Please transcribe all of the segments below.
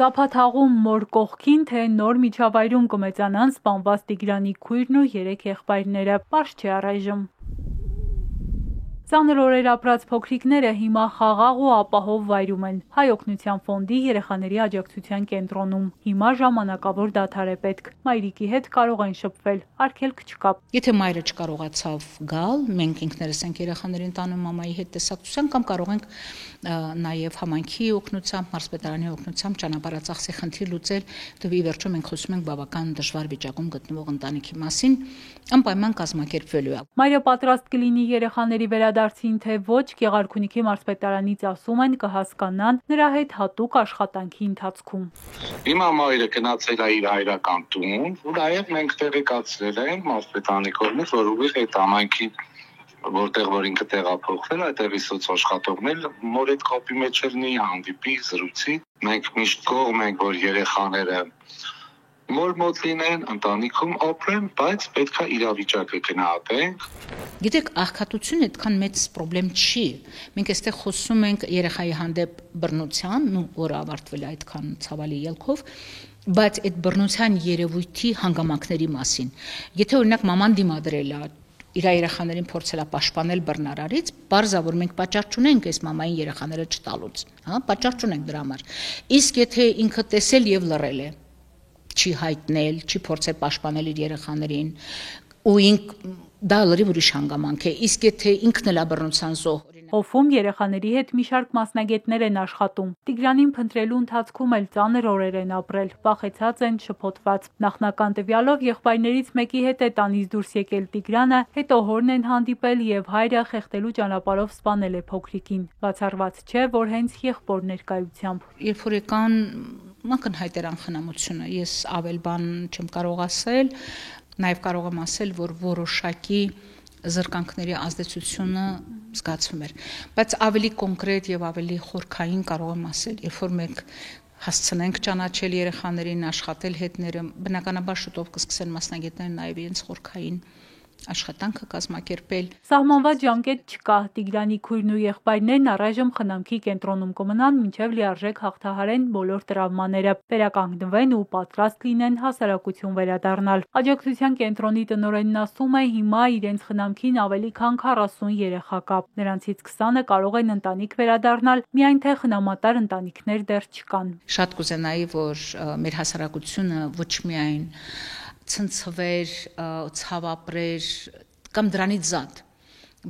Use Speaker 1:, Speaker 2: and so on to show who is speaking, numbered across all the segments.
Speaker 1: Ծափաթաղում մոր կողքին, թե նոր միջավայրում կմեծանան սպանված Տիգրանի քույրն ու 3 եղբայրները, պարզ չէ առայժմ։ Ծանր օրեր ապրած փոքրիկները հիմա խաղաղ ու ապահով վայրում են Հայ օգնության ֆոնդի երեխաների աջակցության կենտրոնում։ Հիմա ժամանակավոր դադար է պետք։ Մայրիկի հետ կարող են շփվել, արգելք չկա։
Speaker 2: Եթե մայրը չկարողացավ գալ, մենք ինքներս ենք երեխաներին տանում մամայի հետ տեսակցության կամ կարող ենք նաև համայնքի օգնությամբ, մարզպետարանի օգնությամբ ճանապարհածախսի խնդիր լուծել, դեպի վերջո մենք խոսում ենք բավական դժվար վիճակում գտնվող ընտանիքի մասին, անպայման կազմակերպվելու է։
Speaker 1: Մայրը պատրաստ կլինի երեխաների վերադարձին, թե ոչ, Գեղարքունիքի մարզպետարանից ասում են կհասկանան նրա հետ հատուկ աշխատանքի ընթացքում։
Speaker 3: Հիմա մայրը գնացել է իր հայրական տուն, ու նաև մենք տեղեկացրել ենք մարզպետարանի կողմից, որ ուղիղ այդ համայնքի որտեղ որ ինքը տեղափոխվել, այդտեղի սոցաշխատողներ մոր այդ կապի մեջ լինի, հանդիպի, զրույցի։ Մենք միշտ կողմ ենք, որ երեխաները մոր մոտ լինեն, ընտանիքում ապրեն, բայց պետք է իրավիճակը գնահատենք։
Speaker 2: Գիտեք, աղքատությունը այդքան մեծ խնդրեմ չի։ Մենք այստեղ խոսում ենք երեխայի հանդեպ բռնության, որը ավարտվել է այդքան ցավալի ելքով, բայց այդ բռնության երևույթի հանգամանքների մասին։ Եթե օրինակ մաման դիմադրել է իր երեխաներին փորձել է պաշտպանել բռնարարից, բարձա որ մենք պատճառ չունենք այս մամային երեխաները չտալուց, հա, պատճառ չունենք դրա համար։ Իսկ եթե ինքը տեսել եւ լռել է, չի հայտնել, չի փորձել պաշտպանել իր երեխաներին, ու դա լրիվ ուրիշ հանգամանք է, իսկ եթե ինքն էլ է բռնության զոհ։
Speaker 1: Հոֆում երեխաների հետ մի շարք մասնագետներ են աշխատում։ Տիգրանին փնտրելու ընթացքում էլ ծանր օրեր են ապրել, վախեցած են, շփոթված։ Նախնական տվյալով եղբայրներից մեկի հետ է տանից դուրս եկել Տիգրանը, հետո հորն են հանդիպել եւ հայրը խեղդելու ճանապարհով սպանել է փոքրիկին։ Բացառված չէ, որ հենց եղբոր ներկայությամբ։
Speaker 2: Երբ որ եկան, ակնհայտ էր անխնամությունը, ես ավել բան չեմ կարող ասել, նաև կարող եմ ասել, որ որոշակի զրկանքների ազդեցությունը զգացվում էր, բայց ավելի կոնկրետ եւ ավելի խորքային կարող եմ ասել, երբ որ մենք հասցնենք ճանաչել երեխաներին, աշխատել հետները, բնականաբար շուտով կսկսեն մասնագետները նաև իրենց խորքային աշխատանքը կազմակերպել։
Speaker 1: Սահմանված ժամկետ չկա։ Տիգրանի քույրն ու եղբայրներն առայժմ խնամքի կենտրոնում կմնան, մինչև լիարժեք հաղթահարեն բոլոր տրավմաները, վերականգնվեն ու պատրաստ լինեն հասարակություն վերադառնալ։ Աջակցության կենտրոնի տնօրենն ասում է, հիմա իրենց խնամքին ավելի քան 40 երեխա կա։ Նրանցից 20-ը կարող են ընտանիք վերադառնալ, միայն թե խնամատար ընտանիքներ դեռ չկան։
Speaker 2: Շատ կուզենայի, որ մեր հասարակությունը ոչ միայն ցնցվեր, ցավ ապրեր կամ դրանից զատ,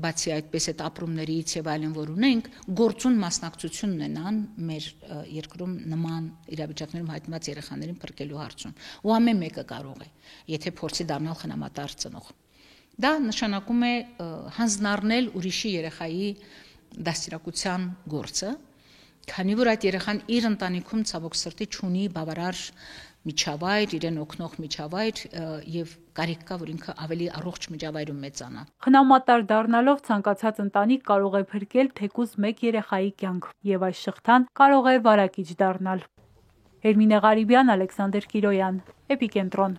Speaker 2: բացի այդպես այդ ապրումներից եւ այլն որ ունենք, գործուն մասնակցություն ունենան մեր երկրում նման իրավիճակներում հայտնված երեխաներին փրկելու հարցում։ Ու ամեն մեկը կարող է, եթե փորձի դառնալ խնամատար ծնող։ Դա նշանակում է հանձնառնել ուրիշի երեխայի դաստիարակության գործը, քանի որ այդ երեխան իր ընտանիքում ցավոք սրտի չունի բավարար միջավայր, իրեն օգնող միջավայր եւ կարիք կա, որ ինքը ավելի առողջ միջավայրում մեծանա։
Speaker 1: Խնամատար դառնալով ցանկացած ընտանիք կարող է փրկել թեկուզ 1 երեխայի կյանք եւ այս շղթան կարող է վարակիչ դառնալ։ Էրմինե Ղարիբյան, Ալեքսանդր Կիրոյան, Էպիկենտրոն։